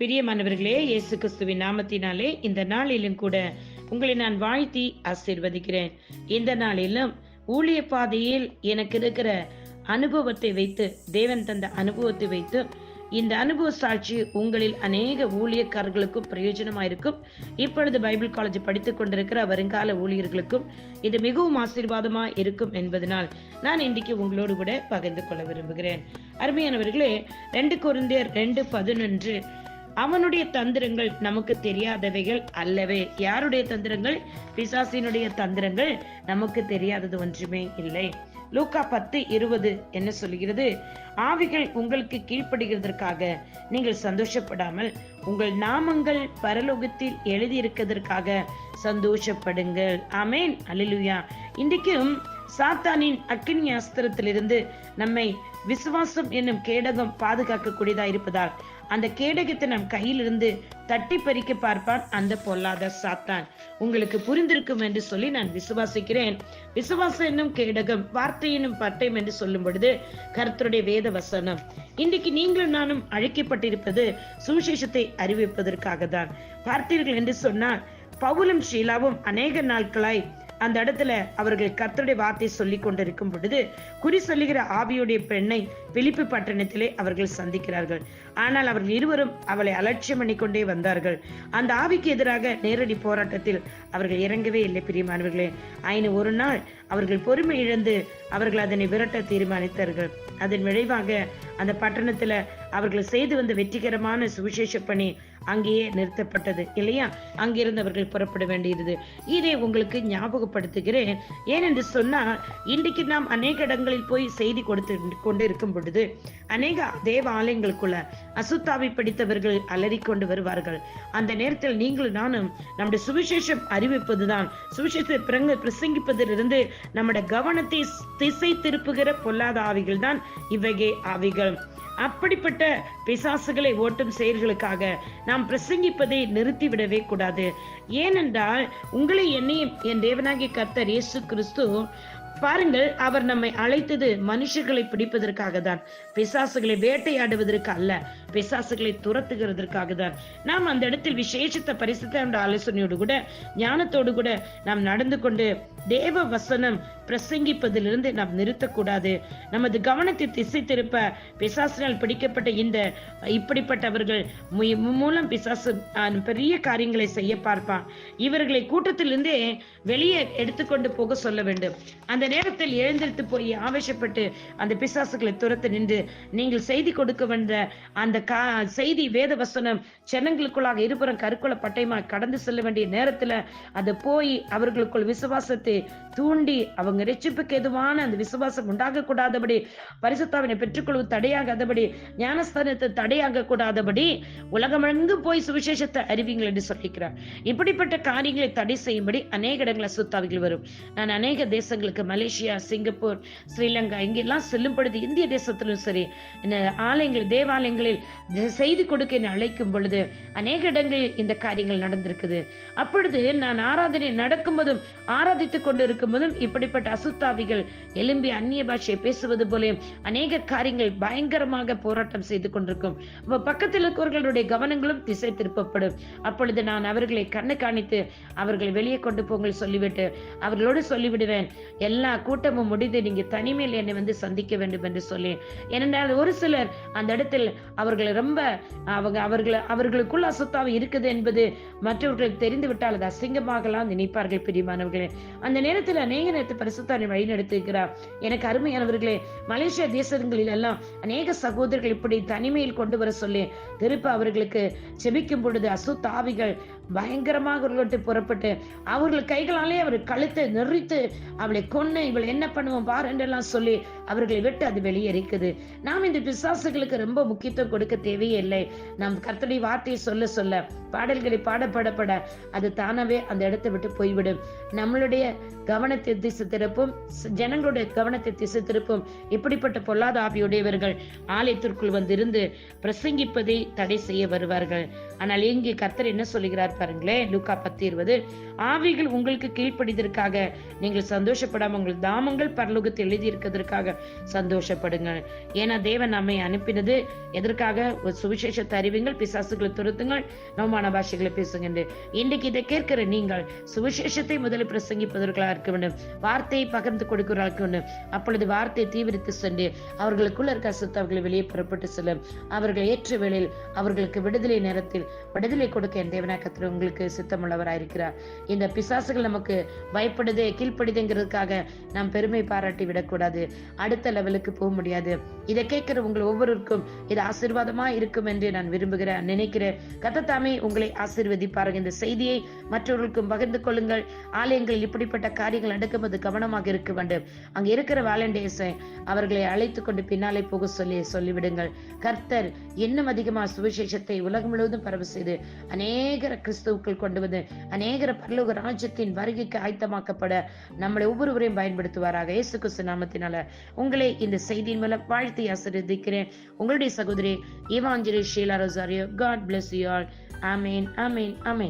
பிரியமானவர்களே, இயேசு கிறிஸ்துவின் நாமத்தினாலே இந்த நாளிலும் கூட உங்களை நான் வாழ்த்தி ஆசீர்வதிக்கிறேன். இந்த நாளிலும் ஊழிய பாதையில் எனக்கு இருக்கிற அனுபவத்தை வைத்து, தேவன் தந்த அனுபவத்தை வைத்து, இந்த அனுபவ சாட்சி உங்களில் அநேக ஊழியக்காரர்களுக்கும் பிரயோஜனமாயிருக்கும். இப்பொழுது பைபிள் காலேஜ் படித்துக் கொண்டிருக்கிற வருங்கால ஊழியர்களுக்கும் இது மிகவும் ஆசீர்வாதமா இருக்கும் என்பதனால் நான் இன்றைக்கு உங்களோடு கூட பகிர்ந்து கொள்ள விரும்புகிறேன். அருமையானவர்களே, 2 கொரிந்தியர் 2:11, அவனுடைய தந்திரங்கள் நமக்கு தெரியாதவைகள் அல்லவே. யாருடைய தந்திரங்கள்? பிசாசினுடைய தந்திரங்கள் நமக்கு தெரியாதது ஒன்றுமே இல்லை. லூக்கா 10:20 என்ன சொல்கிறது? ஆவிகள் உங்களுக்கு கீழ்ப்படுகிறதற்காக நீங்கள் சந்தோஷப்படாமல் உங்கள் நாமங்கள் பரலோகத்தில் எழுதியிருக்கிறதற்காக சந்தோஷப்படுங்கள். ஆமேன், அல்லேலூயா. இன்றைக்கும் சாத்தானின் அக்கினி அஸ்திரத்திலிருந்து நம்மை விசுவாசம் என்னும் கேடகம் பாதுகாக்க கூடியதா இருப்பதால் அந்த கேடகத்தை நம் கையிலிருந்து தட்டி பறிக்க பார்ப்பான் அந்த பொல்லாத சாத்தான். உங்களுக்கு புரிந்திருக்கும் என்று சொல்லி நான் விசுவாசிக்கிறேன். விசுவாசம் என்னும் கேடகம், வார்த்தை என்னும் பட்டயம் என்று சொல்லும் பொழுது கர்த்தருடைய வேத வசனம். இன்றைக்கு நீங்களும் நானும் அழைக்கப்பட்டிருப்பது சுவிசேஷத்தை அறிவிப்பதற்காக தான். பார்த்தீர்கள் என்று சொன்னால், பவுலும் ஷீலாவும் அநேக நாட்களாய் அந்த இடத்துல அவர்கள் கர்த்தருடைய வார்த்தை சொல்லிக் கொண்டிருக்கும் பொழுது குறி சொல்லுகிற ஆவியுடைய பெண்ணை பிலிப்பி பட்டணத்திலே அவர்கள் சந்திக்கிறார்கள். ஆனால் அவர்கள் இருவரும் அவளை அலட்சியம் பண்ணி கொண்டே வந்தார்கள். அந்த ஆவிக்கு எதிராக நேரடி போராட்டத்தில் அவர்கள் இறங்கவே இல்லை. பிரியமானவர்களே, ஒரு நாள் அவர்கள் பொறுமை இழந்து அவர்கள் அதனை விரட்ட தீர்மானித்தார்கள். அதன் விளைவாக அந்த பட்டணத்துல அவர்கள் செய்து வந்த வெற்றிகரமான சுவிசேஷ பணி அங்கேயே நிறுத்தப்பட்டது இல்லையா? அங்கிருந்து அவர்கள் புறப்பட வேண்டியது. இதை உங்களுக்கு ஞாபகப்படுத்துகிறேன். ஏனென்று சொன்னால், இன்றைக்கு நாம் அநேக இடங்களில் போய் செய்தி கொடுத்து கொண்டு இருக்கும் பொழுது அநேக தேவ ஆலயங்களுக்குள்ள அசுத்தாவை படித்தவர்கள் அலறிக்கொண்டு வருவார்கள். அந்த நேரத்தில் நீங்களும் நானும் நம்முடைய சுவிசேஷம் அறிவிப்பதுதான், சுவிசேஷத்தை பிரசங்கிப்பதிலிருந்து நம்முடைய கவனத்தை திசை திருப்புகிற பொல்லாத ஆவிகள் தான் இவ்வகை ஆவிகள். அப்படிப்பட்ட பிசாசுகளை ஓட்டும் செயல்களுக்காக நாம் பிரசங்கிப்பதை நிறுத்திவிடவே கூடாது. ஏனென்றால் உங்களை என்னையும் என் தேவனாகிய கர்த்தர் இயேசு கிறிஸ்து பாருங்கள், அவர் நம்மை அழைத்தது மனுஷர்களை பிடிப்பதற்காக தான், பிசாசுகளை வேட்டையாடுவதற்கு அல்ல, பிசாசுகளை துரத்துகிறதற்காக தான். நாம் அந்த இடத்தில் விசேஷத்தை பரிசுத்த ஆலோசனையோடு கூட ஞானத்தோடு கூட நாம் நடந்து கொண்டு தேவ வசனம் பிரசங்கிப்பதிலிருந்து நாம் நிறுத்தக்கூடாது. நமது கவனத்தை திசை திருப்ப பிசாசினால் பிடிக்கப்பட்ட இப்படிப்பட்டவர்கள் மூலம் பிசாசு பெரிய காரியங்களை செய்ய பார்ப்பான். இவர்களை கூட்டத்திலிருந்தே வெளியே எடுத்துக்கொண்டு போக சொல்ல வேண்டும். அந்த நேரத்தில் எழுந்திருத்து போய் ஆவேசப்பட்டு அந்த பிசாசுகளை துரத்து நின்று நீங்கள் செய்தி கொடுக்க வந்த அந்த செய்தி வேத வசனம் ஜனங்களுக்குள்ளாக இருபுறம் கருக்குள்ள பட்டயமாக கடந்து செல்ல வேண்டிய நேரத்துல அதை போய் அவர்களுக்குள் விசுவாசத்தை தூண்டி அவங்க ரட்சிப்புக்கு எதுவான அந்த விசுவாசம் உண்டாக கூடாதபடி, பரிசுத்தாவினை பெற்றுக்கொள்வது தடையாகாதபடி, ஞானஸ்தானத்தை தடையாக கூடாதபடி உலகமெங்கும் போய் சுவிசேஷத்தை அறிவிங்கள் என்று சொல்லிக்கிறார். இப்படிப்பட்ட காரியங்களை தடை செய்யும்படி அநேக இடங்கள் அசுத்தாவிகள் வரும். நான் அநேக தேசங்களுக்கு, மலேசியா, சிங்கப்பூர், ஸ்ரீலங்கா இங்கெல்லாம் செல்லும் பொழுது, இந்திய தேசத்திலும் சரி, ஆலயங்கள் தேவாலயங்களில் செய்தி கொடுக்க அழைக்கும் பொழுது அநேக இடங்களில் இந்த காரியங்கள் நடந்திருக்குது. அப்பொழுது நான் ஆராதனை நடக்கும் போதும் ஆராதித்துக் கொண்டு இருக்கும் போதும் இப்படிப்பட்ட அசுத்தாவிகள் எழும்பி அந்நிய பாஷையை பேசுவது போல அநேக காரியங்கள் பயங்கரமாக போராட்டம் செய்து கொண்டிருக்கும். பக்கத்தில் இருக்கிறவர்களுடைய கவனங்களும் திசை திருப்பப்படும். அப்பொழுது நான் அவர்களை கண்ணு காணித்து அவர்களை வெளியே கொண்டு போங்கள் சொல்லிவிட்டு அவர்களோடு சொல்லிவிடுவேன், எல்லா கூட்டமும் முடிந்து நீங்க தனிமையில் என்னை வந்து சந்திக்க வேண்டும் என்று சொல்லி. ஏனென்றால் ஒரு சிலர் அந்த இடத்தில் அவர்களை ரொம்ப அவர்களுக்குள்ள அசுத்தாவை இருக்குது என்பது மற்றவர்களுக்கு தெரிந்து விட்டால் அது அசிங்கமாகலாம் நினைப்பார்கள். பிரியமானவர்களே, அந்த நேரத்தில் அநேக நேரத்தை பரிசுத்தானை வழி நடத்துகிறார். எனக்கு அருமையானவர்களே, மலேசியா தேசங்களில் எல்லாம் அநேக சகோதரர்கள் இப்படி தனிமையில் கொண்டு வர சொல்லி திருப்ப அவர்களுக்கு செபிக்கும் பொழுது அசுத்தாவிகள் பயங்கரமாக புறப்பட்டு அவர்கள் கைகளாலே அவர் கழுத்தை நெறித்து அவளை கொன்னு இவளை என்ன பண்ணுவோம் பார் என்றெல்லாம் சொல்லி அவர்களை விட்டு அது வெளியேறிக்குது. நாம் இந்த பிசாசுகளுக்கு ரொம்ப முக்கியத்துவம் கொடுக்க தேவையே இல்லை. நாம் கர்த்தருடைய வார்த்தையை சொல்ல சொல்ல, பாடல்களை பாடப்படப்பட அது தானாவே அந்த இடத்தை விட்டு போய்விடும். நம்மளுடைய கவனத்தை திசை திருப்பும், ஜனங்களுடைய கவனத்தை திசை திருப்பும் இப்படிப்பட்ட பொல்லாத ஆவியுடையவர்கள் ஆலயத்திற்குள் வந்திருந்து பிரசங்கிப்பதை தடை செய்ய வருவார்கள். ஆனால் இங்கே கர்த்தர் என்ன சொல்லுகிறார் பாருங்களேன், லூக்கா 10:20, ஆவிகள் உங்களுக்கு கீழ்ப்படிதற்காக நீங்கள் சந்தோஷப்படாம உங்கள் தாமங்கள் பரலோகத்தில் எழுதி இருக்கிறதற்காக சந்தோஷப்படுங்க. ஏன்னா தேவன் நம்மை அனுப்பினது எதற்காக? ஒரு சுவிசேஷத்தை அறிவிங்கள், பிசாசுகளை துரத்துங்கள், நவமான பாஷைகளை பேசுங்க. இன்றைக்கு இதை கேட்கிற நீங்கள் சுவிசேஷத்தை முதலில் பிரசங்கிப்பதற்காக இருக்க வேண்டும், வார்த்தையை பகிர்ந்து கொடுக்கிறவர்களாக இருக்க வேண்டும். அப்பொழுது வார்த்தையை தீவிரித்து சென்று அவர்களுக்குள்ள இருக்க அசுத்தவர்களை வெளியே புறப்பட்டு செல்லும். அவர்கள் ஏற்ற வேளையில் அவர்களுக்கு விடுதலை நேரத்தில் விடுதலை கொடுக்க என் தேவனாய் கர்த்தர் உங்களுக்கு சித்தமுள்ளவராயிருக்கிறார். இந்த பிசாசுகள் நமக்கு பயப்படுதே கீழ்ப்படுதுங்கிறதுக்காக நாம் பெருமை பாராட்டி விடக்கூடாது. அடுத்த லெவலுக்கு போக முடியாது. இதை கேட்கிற உங்கள் ஒவ்வொருவருக்கும் இது ஆசீர்வாதமா இருக்கும் என்று நான் விரும்புகிறேன், நினைக்கிறேன். கர்த்தர் தாமே உங்களை ஆசீர்வதிப்பாருங்க. இந்த செய்தியை மற்றவர்களுக்கும் பகிர்ந்து கொள்ளுங்கள். ஆலயங்களில் இப்படிப்பட்ட காரியங்கள் நடக்கும்போது கவனமாக இருக்க வேண்டும். அங்க இருக்கிற வாலண்டியர்ஸை அவர்களை அழைத்து கொண்டு பின்னாலே போக சொல்லிவிடுங்கள். கர்த்தர் இன்னும் அதிகமா சுவிசேஷத்தை உலகம் முழுவதும் பரவ செய்து அநேகர கிறிஸ்துவுக்குள் கொண்டு வந்து அநேகர பரலோக ராஜ்யத்தின் வருகைக்கு ஆயத்தமாக்கப்பட நம்மளை ஒவ்வொருவரையும் பயன்படுத்துவாராக. இயேசு கிறிஸ்து நாமத்தினால உங்களை இந்த செய்தியின் மூலம் வாழ்த்தி ஆசீர்வதிக்கிறேன். உங்களுடைய சகோதரி evangelist Sheela Rosario. God bless you all. Amen, amen, amen.